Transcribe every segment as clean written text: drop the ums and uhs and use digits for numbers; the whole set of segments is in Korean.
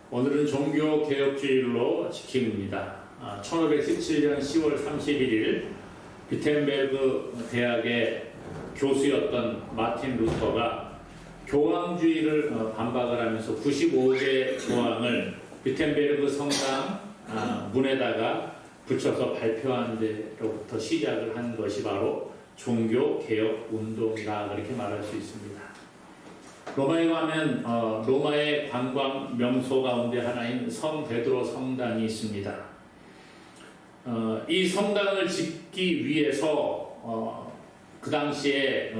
오늘은 종교개혁주일로 지킵니다. 1517년 10월 31일 비텐베르그 대학의 교수였던 마틴 루터가 교황주의를 반박을 하면서 95개 조항을 비텐베르그 성당 문에다가 붙여서 발표한 데로부터 시작을 한 것이 바로 종교개혁운동이다, 그렇게 말할 수 있습니다. 로마에 가면 로마의 관광 명소 가운데 하나인 성 베드로 성당이 있습니다. 이 성당을 짓기 위해서 그 당시에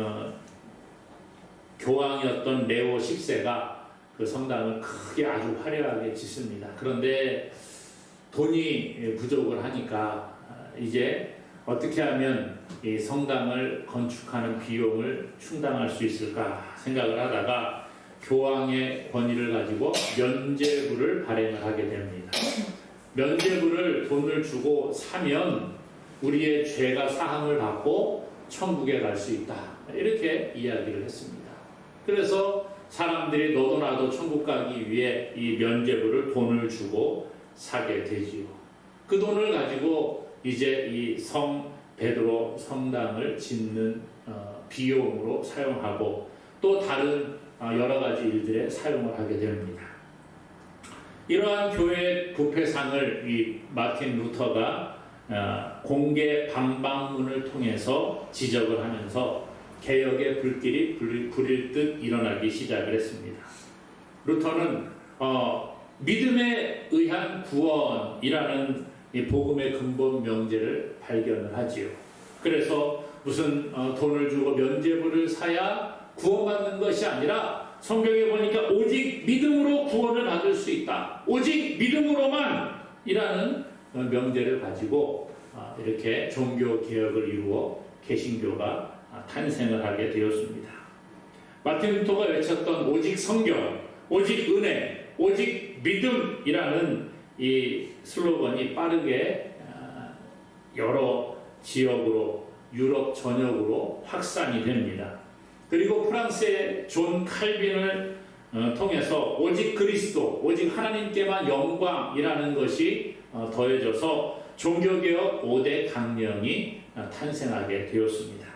교황이었던 레오 10세가 그 성당을 크게 아주 화려하게 짓습니다. 그런데 돈이 부족을 하니까 이제 어떻게 하면 이 성당을 건축하는 비용을 충당할 수 있을까 생각을 하다가 교황의 권위를 가지고 면죄부를 발행을 하게 됩니다. 면죄부를 돈을 주고 사면 우리의 죄가 사함을 받고 천국에 갈 수 있다, 이렇게 이야기를 했습니다. 그래서 사람들이 너도 나도 천국 가기 위해 이 면죄부를 돈을 주고 사게 되지요. 그 돈을 가지고 이제 이 성 베드로 성당을 짓는 비용으로 사용하고 또 다른 여러 가지 일들에 사용을 하게 됩니다. 이러한 교회 부패상을 이 마틴 루터가 공개 반박문을 통해서 지적을 하면서 개혁의 불길이 불일 듯 일어나기 시작을 했습니다. 루터는 믿음에 의한 구원이라는 이 복음의 근본 명제를 발견을 하지요. 그래서 무슨 돈을 주고 면죄부를 사야 구원받는 것이 아니라 성경에 보니까 오직 믿음으로 구원을 받을 수 있다, 오직 믿음으로만 이라는 명제를 가지고 이렇게 종교개혁을 이루어 개신교가 탄생을 하게 되었습니다. 마틴 루터가 외쳤던 오직 성경, 오직 은혜, 오직 믿음이라는 이 슬로건이 빠르게 여러 지역으로, 유럽 전역으로 확산이 됩니다. 그리고 프랑스의 존 칼빈을 통해서 오직 그리스도, 오직 하나님께만 영광이라는 것이 더해져서 종교개혁 5대 강령이 탄생하게 되었습니다.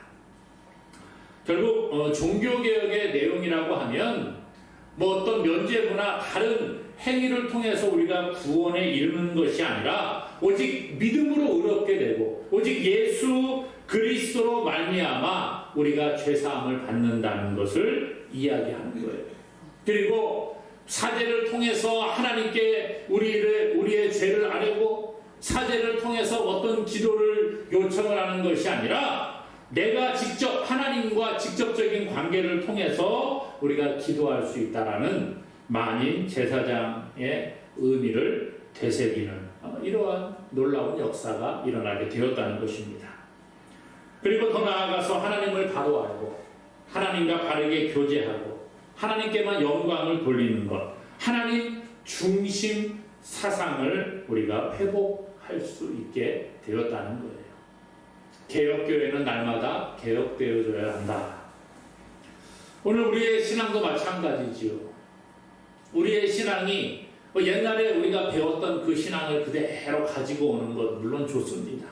결국 종교개혁의 내용이라고 하면 어떤 면죄부나 다른 행위를 통해서 우리가 구원에 이르는 것이 아니라 오직 믿음으로 의롭게 되고 오직 예수 그리스도로 말미암아 우리가 죄사함을 받는다는 것을 이야기하는 거예요. 그리고 사제를 통해서 하나님께 우리의 죄를 아뢰고 사제를 통해서 어떤 기도를 요청을 하는 것이 아니라 내가 직접 하나님과 직접적인 관계를 통해서 우리가 기도할 수 있다라는 만인 제사장의 의미를 되새기는 이러한 놀라운 역사가 일어나게 되었다는 것입니다. 그리고 더 나아가서 하나님을 바로 알고 하나님과 바르게 교제하고 하나님께만 영광을 돌리는 것, 하나님 중심 사상을 우리가 회복할 수 있게 되었다는 거예요. 개혁교회는 날마다 개혁되어져야 한다. 오늘 우리의 신앙도 마찬가지지요. 우리의 신앙이 옛날에 우리가 배웠던 그 신앙을 그대로 가지고 오는 것 물론 좋습니다.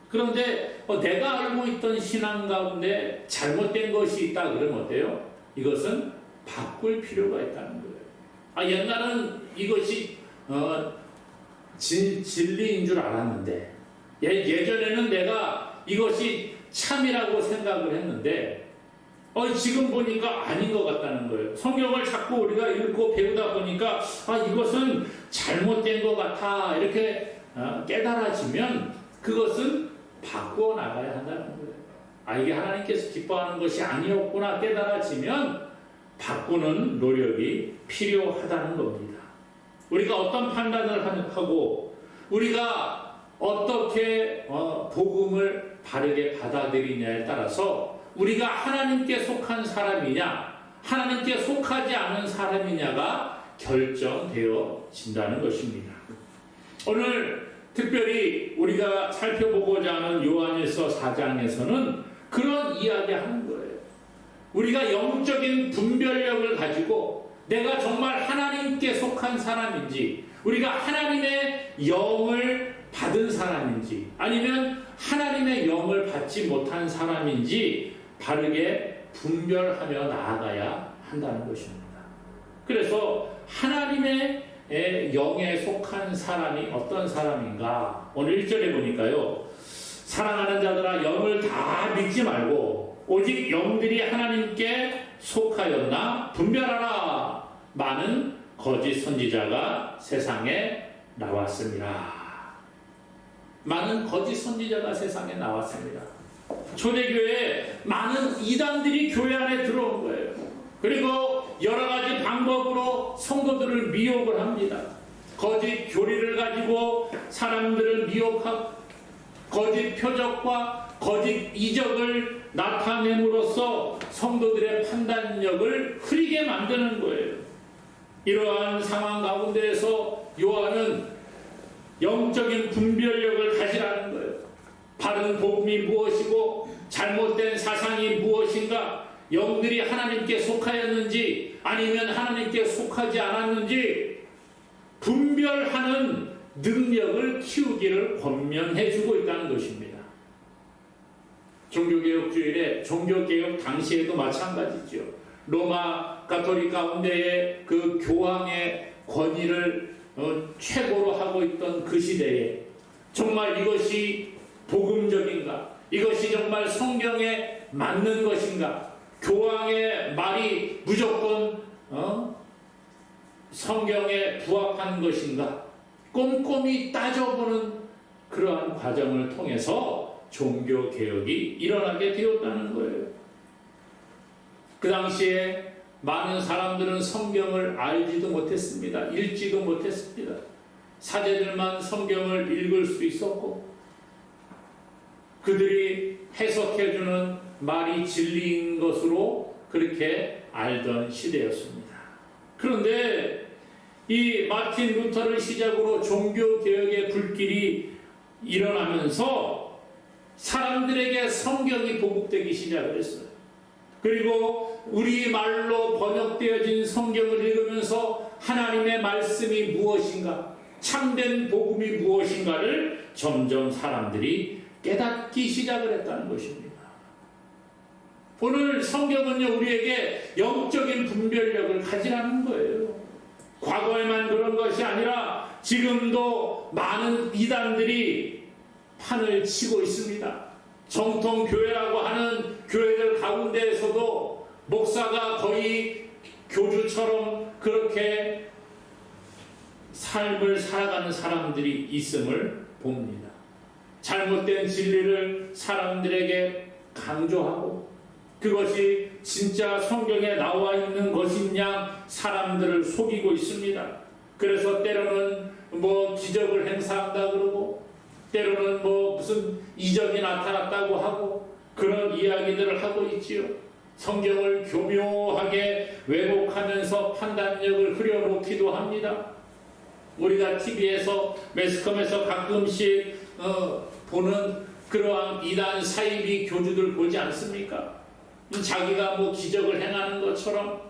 그런데 내가 알고 있던 신앙 가운데 잘못된 것이 있다 그러면 어때요? 이것은 바꿀 필요가 있다는 거예요. 옛날은 이것이 진리인 줄 알았는데 예전에는 내가 이것이 참이라고 생각을 했는데 지금 보니까 아닌 것 같다는 거예요. 성경을 자꾸 우리가 읽고 배우다 보니까 이것은 잘못된 것 같아, 이렇게 깨달아지면 그것은 바꾸어 나가야 한다는 거예요. 이게 하나님께서 기뻐하는 것이 아니었구나 깨달아지면 바꾸는 노력이 필요하다는 겁니다. 우리가 어떤 판단을 하고 우리가 어떻게 복음을 바르게 받아들이냐에 따라서 우리가 하나님께 속한 사람이냐 하나님께 속하지 않은 사람이냐가 결정되어진다는 것입니다. 오늘 특별히 우리가 살펴보고자 하는 요한일서 4장에서는 그런 이야기하는 거예요. 우리가 영적인 분별력을 가지고 내가 정말 하나님께 속한 사람인지, 우리가 하나님의 영을 받은 사람인지, 아니면 하나님의 영을 받지 못한 사람인지 바르게 분별하며 나아가야 한다는 것입니다. 그래서 하나님의 영에 속한 사람이 어떤 사람인가? 오늘 1절에 보니까요, 사랑하는 자들아 영을 다 믿지 말고 오직 영들이 하나님께 속하였나 분별하라. 많은 거짓 선지자가 세상에 나왔습니다. 많은 거짓 선지자가 세상에 나왔습니다. 초대교회에 많은 이단들이 교회 안에 들어온 거예요. 그리고 여러 가지 방법으로 성도들을 미혹을 합니다. 거짓 교리를 가지고 사람들을 미혹하고 거짓 표적과 거짓 이적을 나타냄으로써 성도들의 판단력을 흐리게 만드는 거예요. 이러한 상황 가운데에서 요한은 영적인 분별력을 가지라는 거예요. 바른 복음이 무엇이고 잘못된 사상이 무엇인가, 영들이 하나님께 속하였는지 아니면 하나님께 속하지 않았는지 분별하는 능력을 키우기를 권면해 주고 있다는 것입니다. 종교개혁주일에 종교개혁 당시에도 마찬가지죠. 로마 가톨릭 가운데에 그 교황의 권위를 최고로 하고 있던 그 시대에 정말 이것이 복음적인가? 이것이 정말 성경에 맞는 것인가? 교황의 말이 무조건 성경에 부합한 것인가? 꼼꼼히 따져보는 그러한 과정을 통해서 종교개혁이 일어나게 되었다는 거예요. 그 당시에 많은 사람들은 성경을 알지도 못했습니다. 읽지도 못했습니다. 사제들만 성경을 읽을 수 있었고 그들이 해석해주는 말이 진리인 것으로 그렇게 알던 시대였습니다. 그런데 이 마틴 루터를 시작으로 종교개혁의 불길이 일어나면서 사람들에게 성경이 보급되기 시작을 했어요. 그리고 우리말로 번역되어진 성경을 읽으면서 하나님의 말씀이 무엇인가, 참된 복음이 무엇인가를 점점 사람들이 깨닫기 시작을 했다는 것입니다. 오늘 성경은요, 우리에게 영적인 분별력을 가지라는 거예요. 과거에만 그런 것이 아니라 지금도 많은 이단들이 판을 치고 있습니다. 정통교회라고 하는 교회들 가운데에서도 목사가 거의 교주처럼 그렇게 삶을 살아가는 사람들이 있음을 봅니다. 잘못된 진리를 사람들에게 강조하고 그것이 진짜 성경에 나와 있는 것이냐 사람들을 속이고 있습니다. 그래서 때로는 기적을 행사한다 그러고 때로는 무슨 이적이 나타났다고 하고 그런 이야기들을 하고 있지요. 성경을 교묘하게 왜곡하면서 판단력을 흐려놓기도 합니다. 우리가 TV에서 매스컴에서 가끔씩 보는 그러한 이단 사이비 교주들 보지 않습니까? 자기가 기적을 행하는 것처럼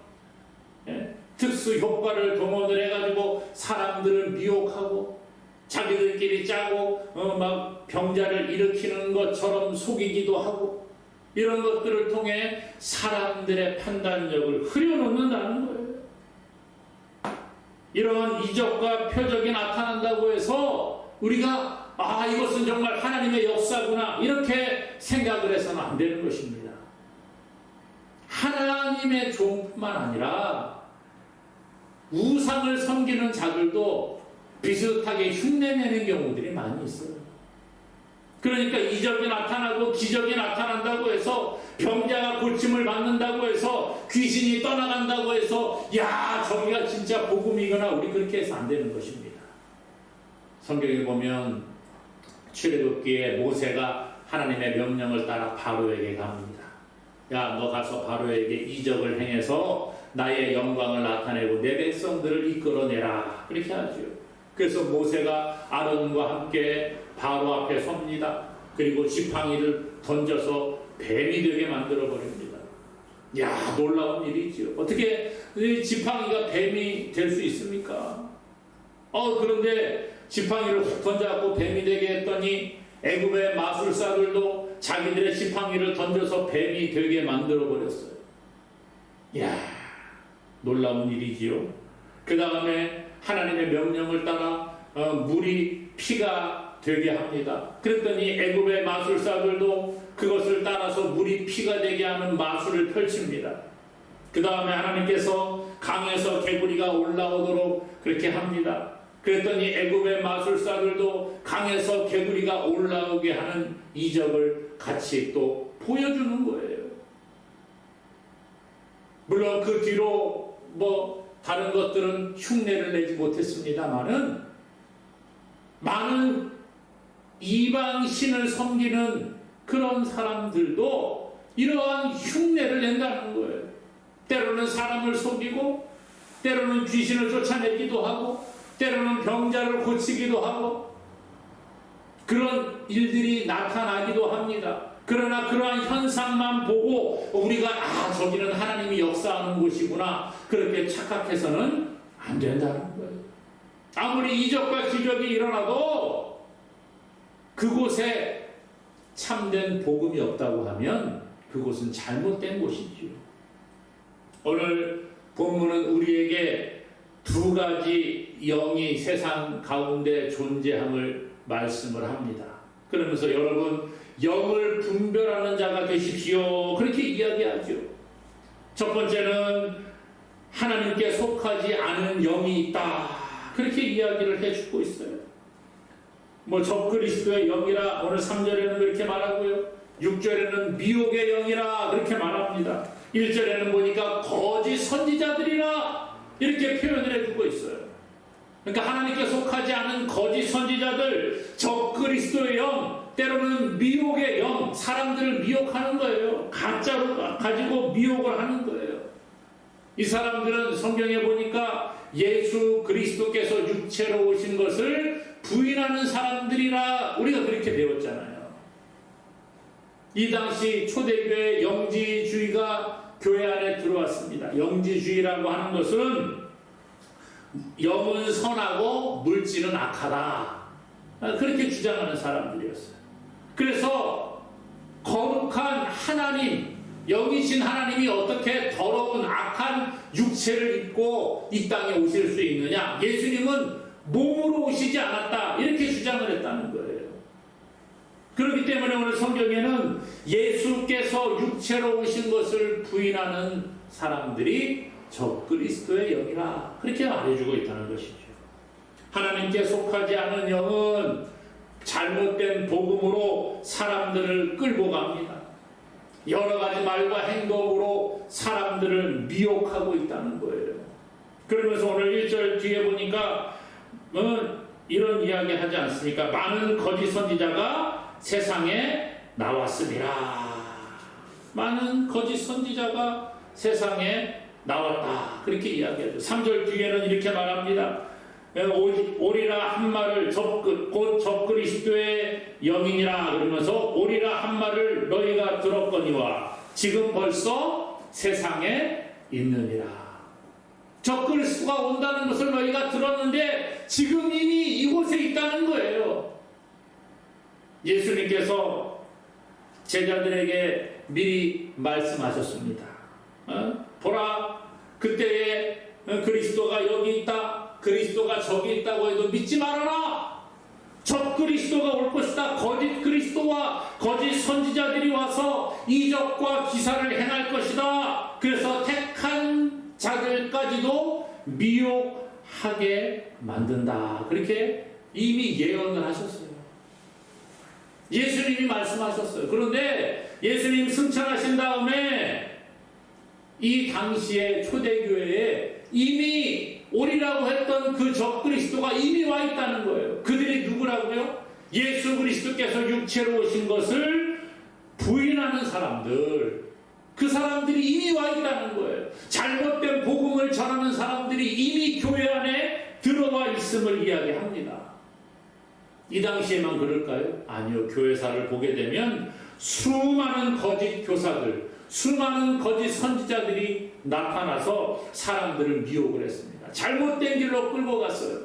특수 효과를 동원을 해가지고 사람들을 미혹하고 자기들끼리 짜고 막 병자를 일으키는 것처럼 속이기도 하고 이런 것들을 통해 사람들의 판단력을 흐려놓는다는 거예요. 이런 이적과 표적이 나타난다고 해서 우리가 이것은 정말 하나님의 역사구나 이렇게 생각을 해서는 안 되는 것입니다. 하나님의 종뿐만 아니라 우상을 섬기는 자들도 비슷하게 흉내내는 경우들이 많이 있어요. 그러니까 이적이 나타나고 기적이 나타난다고 해서 병자가 고침을 받는다고 해서 귀신이 떠나간다고 해서 저기가 진짜 복음이거나 우리 그렇게 해서 안 되는 것입니다. 성경에 보면 출애굽기에 모세가 하나님의 명령을 따라 바로에게 갑니다. 너 가서 바로에게 이적을 행해서 나의 영광을 나타내고 내 백성들을 이끌어내라 그렇게 하죠. 그래서 모세가 아론과 함께 바로 앞에 섭니다. 그리고 지팡이를 던져서 뱀이 되게 만들어 버립니다. 놀라운 일이죠. 어떻게 지팡이가 뱀이 될 수 있습니까? 그런데 지팡이를 훅 던져갖고 뱀이 되게 했더니 애굽의 마술사들도 자기들의 지팡이를 던져서 뱀이 되게 만들어 버렸어요. 이야, 놀라운 일이지요. 그 다음에 하나님의 명령을 따라 물이 피가 되게 합니다. 그랬더니 애굽의 마술사들도 그것을 따라서 물이 피가 되게 하는 마술을 펼칩니다. 그 다음에 하나님께서 강에서 개구리가 올라오도록 그렇게 합니다. 그랬더니 애굽의 마술사들도 강에서 개구리가 올라오게 하는 이적을 같이 또 보여주는 거예요. 물론 그 뒤로 다른 것들은 흉내를 내지 못했습니다만은 많은 이방 신을 섬기는 그런 사람들도 이러한 흉내를 낸다는 거예요. 때로는 사람을 속이고, 때로는 귀신을 쫓아내기도 하고, 때로는 병자를 고치기도 하고, 그런 일들이 나타나기도 합니다. 그러나 그러한 현상만 보고 우리가 저기는 하나님이 역사하는 곳이구나 그렇게 착각해서는 안 된다는 거예요. 아무리 이적과 기적이 일어나도 그곳에 참된 복음이 없다고 하면 그곳은 잘못된 곳이지요. 오늘 본문은 우리에게 두 가지 영이 세상 가운데 존재함을 말씀을 합니다. 그러면서 여러분, 영을 분별하는 자가 되십시오 그렇게 이야기하죠. 첫 번째는 하나님께 속하지 않은 영이 있다 그렇게 이야기를 해주고 있어요. 적그리스도의 영이라 오늘 3절에는 그렇게 말하고요, 6절에는 미혹의 영이라 그렇게 말합니다. 1절에는 보니까 거짓 선지자들이라 이렇게 표현을 해주고 있어요. 그러니까 하나님께 속하지 않은 거짓 선지자들, 적그리스도의 영, 때로는 미혹의 영, 사람들을 미혹하는 거예요. 가짜로 가지고 미혹을 하는 거예요. 이 사람들은 성경에 보니까 예수 그리스도께서 육체로 오신 것을 부인하는 사람들이라 우리가 그렇게 배웠잖아요. 이 당시 초대교회 영지주의가 교회 안에 들어왔습니다. 영지주의라고 하는 것은 영은 선하고 물질은 악하다 그렇게 주장하는 사람들이었어요. 그래서 거룩한 하나님, 영이신 하나님이 어떻게 더러운 악한 육체를 입고 이 땅에 오실 수 있느냐, 예수님은 몸으로 오시지 않았다 이렇게 주장을 했다는 거예요. 그렇기 때문에 오늘 성경에는 예수께서 육체로 오신 것을 부인하는 사람들이 적그리스도의 영이라 그렇게 말해주고 있다는 것이죠. 하나님께 속하지 않은 영은 잘못된 복음으로 사람들을 끌고 갑니다. 여러 가지 말과 행동으로 사람들을 미혹하고 있다는 거예요. 그러면서 오늘 1절 뒤에 보니까 이런 이야기 하지 않습니까? 많은 거짓 선지자가 세상에 나왔습니다. 많은 거짓 선지자가 세상에 나왔다 그렇게 이야기하죠. 3절 뒤에는 이렇게 말합니다. 오리라 한 말을 곧 적그리스도의 영이니라 그러면서 오리라 한 말을 너희가 들었거니와 지금 벌써 세상에 있느니라. 적그리스도가 온다는 것을 너희가 들었는데 지금 이미 이곳에 있다는 거예요. 예수님께서 제자들에게 미리 말씀하셨습니다. 보라, 그때에 그리스도가 여기 있다, 그리스도가 저기 있다고 해도 믿지 말아라. 적그리스도가 올 것이다. 거짓 그리스도와 거짓 선지자들이 와서 이적과 기사를 행할 것이다. 그래서 택한 자들까지도 미혹하게 만든다. 그렇게 이미 예언을 하셨어요. 예수님이 말씀하셨어요. 그런데 예수님 승천하신 다음에 이 당시에 초대교회에 이미 오리라고 했던 그 적그리스도가 이미 와 있다는 거예요. 그들이 누구라고요? 예수 그리스도께서 육체로 오신 것을 부인하는 사람들, 그 사람들이 이미 와 있다는 거예요. 잘못된 복음을 전하는 사람들이 이미 교회 안에 들어와 있음을 이야기합니다. 이 당시에만 그럴까요? 아니요. 교회사를 보게 되면 수많은 거짓 교사들, 수많은 거짓 선지자들이 나타나서 사람들을 미혹을 했습니다. 잘못된 길로 끌고 갔어요.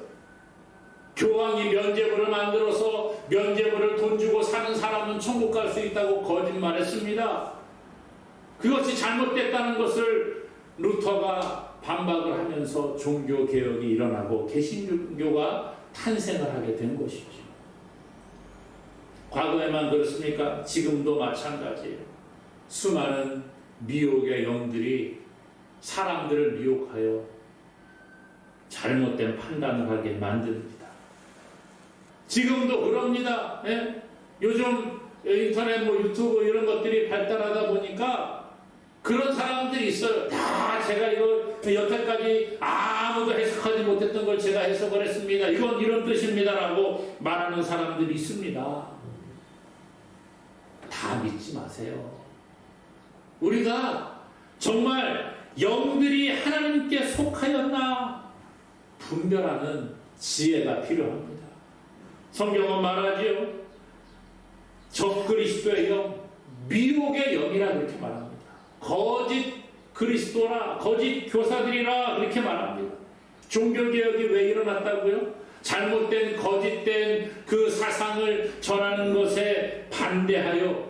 교황이 면죄부를 만들어서 면죄부를 돈 주고 사는 사람은 천국 갈 수 있다고 거짓말했습니다. 그것이 잘못됐다는 것을 루터가 반박을 하면서 종교개혁이 일어나고 개신교가 탄생을 하게 된 것이죠. 과거에만 그렇습니까? 지금도 마찬가지예요. 수많은 미혹의 영들이 사람들을 미혹하여 잘못된 판단을 하게 만듭니다. 지금도 그럽니다. 예? 요즘 인터넷 유튜브 이런 것들이 발달하다 보니까 그런 사람들이 있어요. 다 제가 이거 여태까지 아무도 해석하지 못했던 걸 제가 해석을 했습니다. 이건 이런 뜻입니다라고 말하는 사람들이 있습니다. 다 믿지 마세요. 우리가 정말 영들이 하나님께 속하였나 분별하는 지혜가 필요합니다. 성경은 말하지요. 적그리스도의 영, 미혹의 영이라 그렇게 말합니다. 거짓 그리스도라, 거짓 교사들이라 그렇게 말합니다. 종교개혁이 왜 일어났다고요? 잘못된 거짓된 그 사상을 전하는 것에 반대하여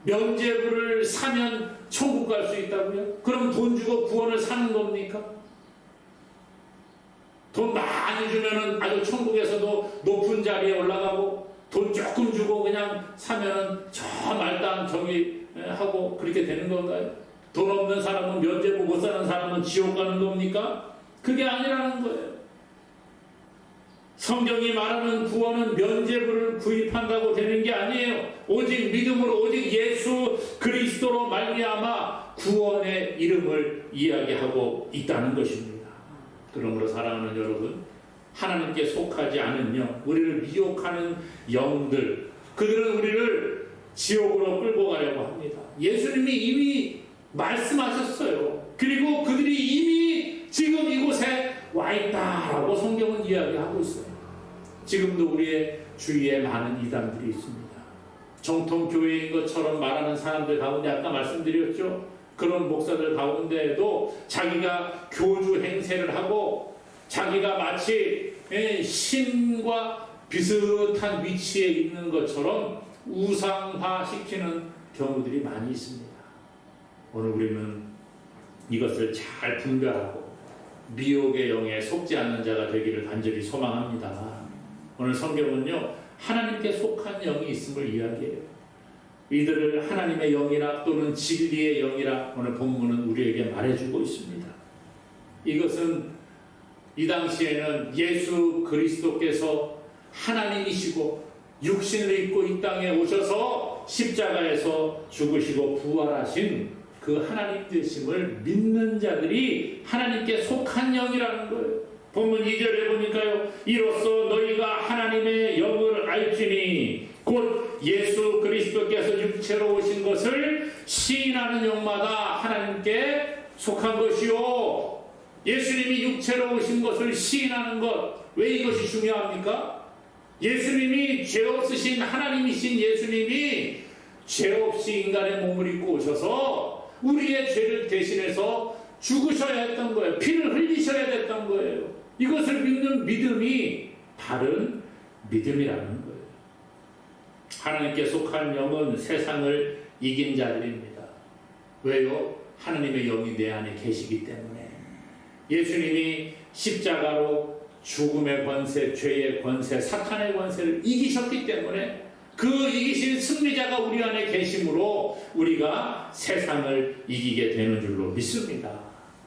면죄부를 사면 천국 갈 수 있다고요? 그럼 돈 주고 구원을 사는 겁니까? 돈 많이 주면은 아주 천국에서도 높은 자리에 올라가고 돈 조금 주고 그냥 사면은 저 말단 저기 하고 그렇게 되는 건가요? 돈 없는 사람은 면죄부 못 사는 사람은 지옥 가는 겁니까? 그게 아니라는 거예요. 성경이 말하는 구원은 면죄부를 구입한다고 되는 게 아니에요. 오직 믿음으로 오직 예수 그리스도로 말미암아 구원의 이름을 이야기하고 있다는 것입니다. 그러므로 사랑하는 여러분, 하나님께 속하지 않은 영, 우리를 미혹하는 영들, 그들은 우리를 지옥으로 끌고 가려고 합니다. 예수님이 이미 말씀하셨어요. 그리고 그들이 이미 지금 이곳에 와 있다라고 성경은 이야기하고 있어요. 지금도 우리의 주위에 많은 이단들이 있습니다. 정통 교회인 것처럼 말하는 사람들 가운데 아까 말씀드렸죠. 그런 목사들 가운데에도 자기가 교주 행세를 하고 자기가 마치 신과 비슷한 위치에 있는 것처럼 우상화시키는 경우들이 많이 있습니다. 오늘 우리는 이것을 잘 분별하고 미혹의 영에 속지 않는 자가 되기를 간절히 소망합니다. 오늘 성경은요, 하나님께 속한 영이 있음을 이야기해요. 이들을 하나님의 영이라 또는 진리의 영이라 오늘 본문은 우리에게 말해주고 있습니다. 이것은 이 당시에는 예수 그리스도께서 하나님이시고 육신을 입고 이 땅에 오셔서 십자가에서 죽으시고 부활하신 그 하나님 되심을 믿는 자들이 하나님께 속한 영이라는 거예요. 본문 2절에 보니까요, 이로써 너희가 하나님의 영을 알지니 곧 예수 그리스도께서 육체로 오신 것을 시인하는 영마다 하나님께 속한 것이요. 예수님이 육체로 오신 것을 시인하는 것, 왜 이것이 중요합니까? 예수님이 죄 없으신 하나님이신 예수님이 죄 없이 인간의 몸을 입고 오셔서 우리의 죄를 대신해서 죽으셔야 했던 거예요. 피를 흘리셔야 됐던 거예요. 이것을 믿는 믿음이 바른 믿음이라는 거예요. 하나님께 속한 영은 세상을 이긴 자들입니다. 왜요? 하나님의 영이 내 안에 계시기 때문에. 예수님이 십자가로 죽음의 권세, 죄의 권세, 사탄의 권세를 이기셨기 때문에 그 이기신 승리자가 우리 안에 계심으로 우리가 세상을 이기게 되는 줄로 믿습니다.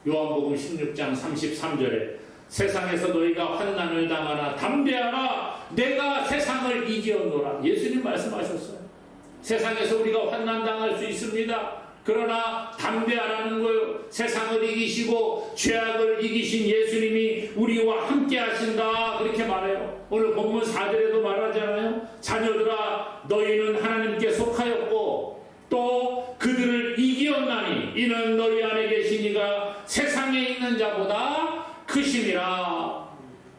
요한복음 16장 33절에 세상에서 너희가 환난을 당하나 담대하라, 내가 세상을 이기었노라. 예수님 말씀하셨어요. 세상에서 우리가 환난 당할 수 있습니다. 그러나 담대하라는 거예요. 세상을 이기시고 죄악을 이기신 예수님이 우리와 함께 하신다, 그렇게 말해요. 오늘 본문 4절에도 말하잖아요. 자녀들아, 너희는 하나님께 속하였고 또 그들을 이기었나니 이는 너희 안에 계신 이가 세상에 있는 자보다 크심이라.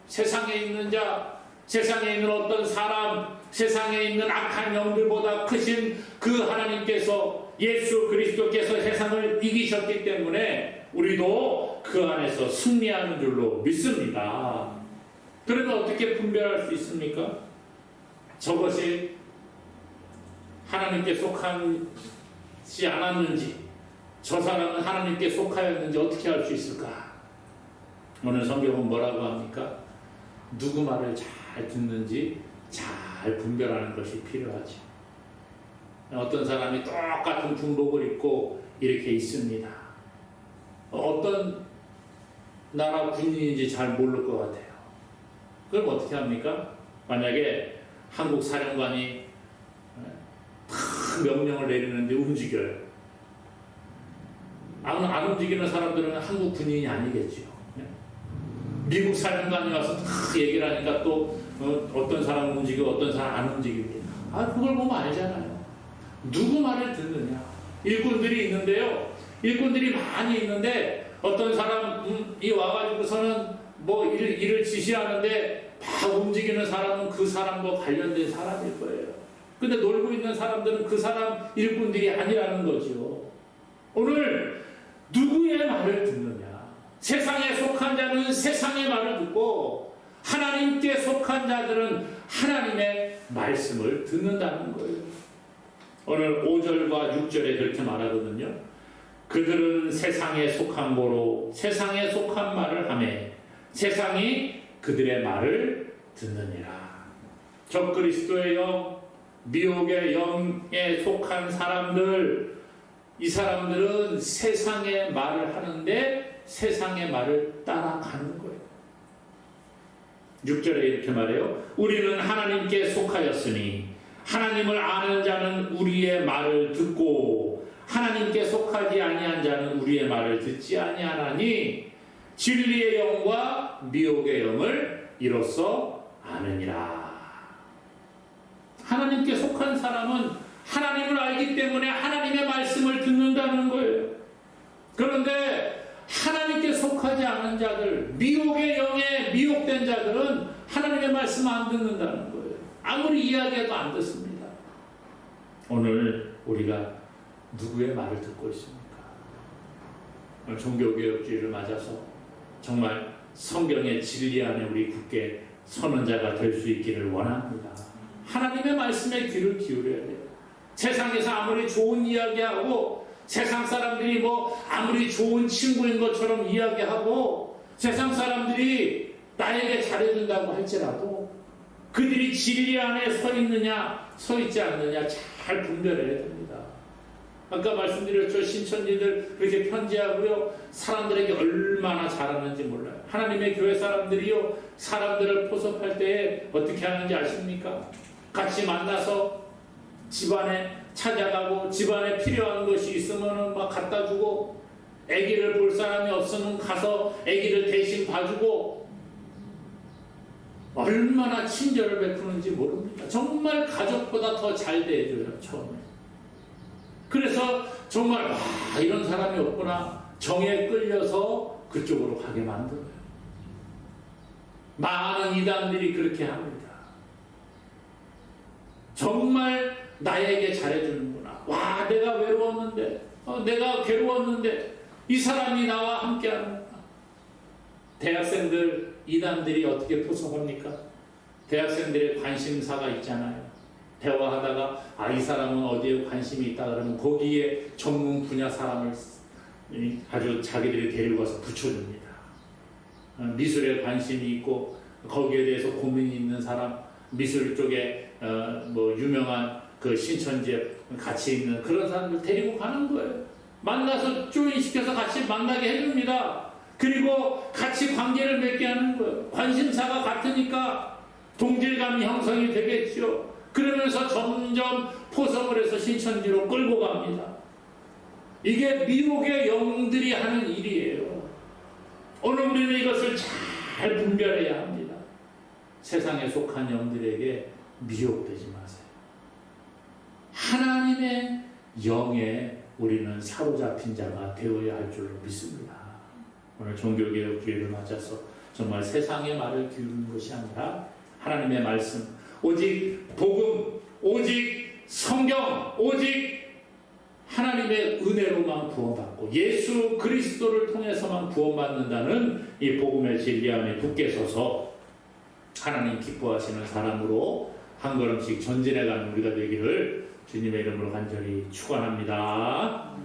세상에 있는 자, 세상에 있는 어떤 사람, 세상에 있는 악한 영들보다 크신 그 하나님께서, 예수 그리스도께서 세상을 이기셨기 때문에 우리도 그 안에서 승리하는 줄로 믿습니다. 그러면 어떻게 분별할 수 있습니까? 저것이 하나님께 속하지 않았는지, 저 사람은 하나님께 속하였는지 어떻게 알 수 있을까? 오늘 성경은 뭐라고 합니까? 누구 말을 잘 듣는지 잘 분별하는 것이 필요하죠. 어떤 사람이 똑같은 군복을 입고 이렇게 있습니다. 어떤 나라 군인인지 잘 모를 것 같아요. 그럼 어떻게 합니까? 만약에 한국 사령관이 큰 명령을 내리는데 움직여요. 안 움직이는 사람들은 한국 군인이 아니겠죠. 미국 사령관이 와서 딱 얘기를 하니까 또 어떤 사람은 움직이고 어떤 사람 안 움직이고. 그걸 보면 알잖아요. 누구 말을 듣느냐. 일꾼들이 있는데요. 일꾼들이 많이 있는데 어떤 사람이 와가지고서는 뭐 일을 지시하는데 막 움직이는 사람은 그 사람과 관련된 사람일 거예요. 근데 놀고 있는 사람들은 그 사람 일꾼들이 아니라는 거죠. 오늘 누구의 말을 듣느냐. 세상에 속한 자는 세상의 말을 듣고 하나님께 속한 자들은 하나님의 말씀을 듣는다는 거예요. 오늘 5절과 6절에 그렇게 말하거든요. 그들은 세상에 속한 거로 세상에 속한 말을 하며 세상이 그들의 말을 듣느니라. 적그리스도의 영, 미혹의 영에 속한 사람들, 이 사람들은 세상의 말을 하는데 세상의 말을 따라가는 거예요. 6절에 이렇게 말해요. 우리는 하나님께 속하였으니 하나님을 아는 자는 우리의 말을 듣고 하나님께 속하지 아니한 자는 우리의 말을 듣지 아니하나니 진리의 영과 미혹의 영을 이로써 아느니라. 하나님께 속한 사람은 하나님을 알기 때문에 하나님의 말씀을 듣는다는 거예요. 그런데 하나님께 속하지 않은 자들, 미혹의 영에 미혹된 자들은 하나님의 말씀 안 듣는다는 거예요. 아무리 이야기해도 안 듣습니다. 오늘 우리가 누구의 말을 듣고 있습니까? 오늘 종교개혁주의를 맞아서 정말 성경의 진리 안에 우리 굳게 서는 자가 될 수 있기를 원합니다. 하나님의 말씀에 귀를 기울여야 돼요. 세상에서 아무리 좋은 이야기하고 세상 사람들이 뭐 아무리 좋은 친구인 것처럼 이야기하고 세상 사람들이 나에게 잘해준다고 할지라도 그들이 진리 안에 서 있느냐 서 있지 않느냐 잘 분별해야 됩니다. 아까 말씀드렸죠. 신천지들 그렇게 편지하고요. 사람들에게 얼마나 잘하는지 몰라요. 하나님의 교회 사람들이요. 사람들을 포섭할 때 어떻게 하는지 아십니까? 같이 만나서 집안에 찾아가고 집안에 필요한 것이 있으면 막 갖다 주고 아기를 볼 사람이 없으면 가서 아기를 대신 봐주고 얼마나 친절을 베푸는지 모릅니다. 정말 가족보다 더 잘 대해줘요. 처음에. 그래서 정말 와 이런 사람이 없구나 정에 끌려서 그쪽으로 가게 만들어요. 많은 이단들이 그렇게 합니다. 정말 나에게 잘해주는구나. 와 내가 외로웠는데 내가 괴로웠는데 이 사람이 나와 함께하는구나. 대학생들 이단들이 어떻게 포섭합니까? 대학생들의 관심사가 있잖아요. 대화하다가 이 사람은 어디에 관심이 있다 그러면 거기에 전문 분야 사람을 아주 자기들이 데리고 가서 붙여줍니다. 미술에 관심이 있고 거기에 대해서 고민이 있는 사람, 미술 쪽에 뭐 유명한 그 신천지에 같이 있는 그런 사람들 데리고 가는 거예요. 만나서 조인시켜서 같이 만나게 해줍니다. 그리고 같이 관계를 맺게 하는 거예요. 관심사가 같으니까 동질감이 형성이 되겠죠. 그러면서 점점 포섭을 해서 신천지로 끌고 갑니다. 이게 미혹의 영들이 하는 일이에요. 오늘 우리는 이것을 잘 분별해야 합니다. 세상에 속한 영들에게 미혹되지 마세요. 하나님의 영에 우리는 사로잡힌 자가 되어야 할 줄로 믿습니다. 오늘 종교개혁주의를 맞아서 정말 세상의 말을 기울이는 것이 아니라 하나님의 말씀, 오직 복음, 오직 성경, 오직 하나님의 은혜로만 구원받고 예수 그리스도를 통해서만 구원받는다는 이 복음의 진리 안에 굳게 서서 하나님 기뻐하시는 사람으로 한 걸음씩 전진해가는 우리가 되기를 주님의 이름으로 간절히 축원합니다.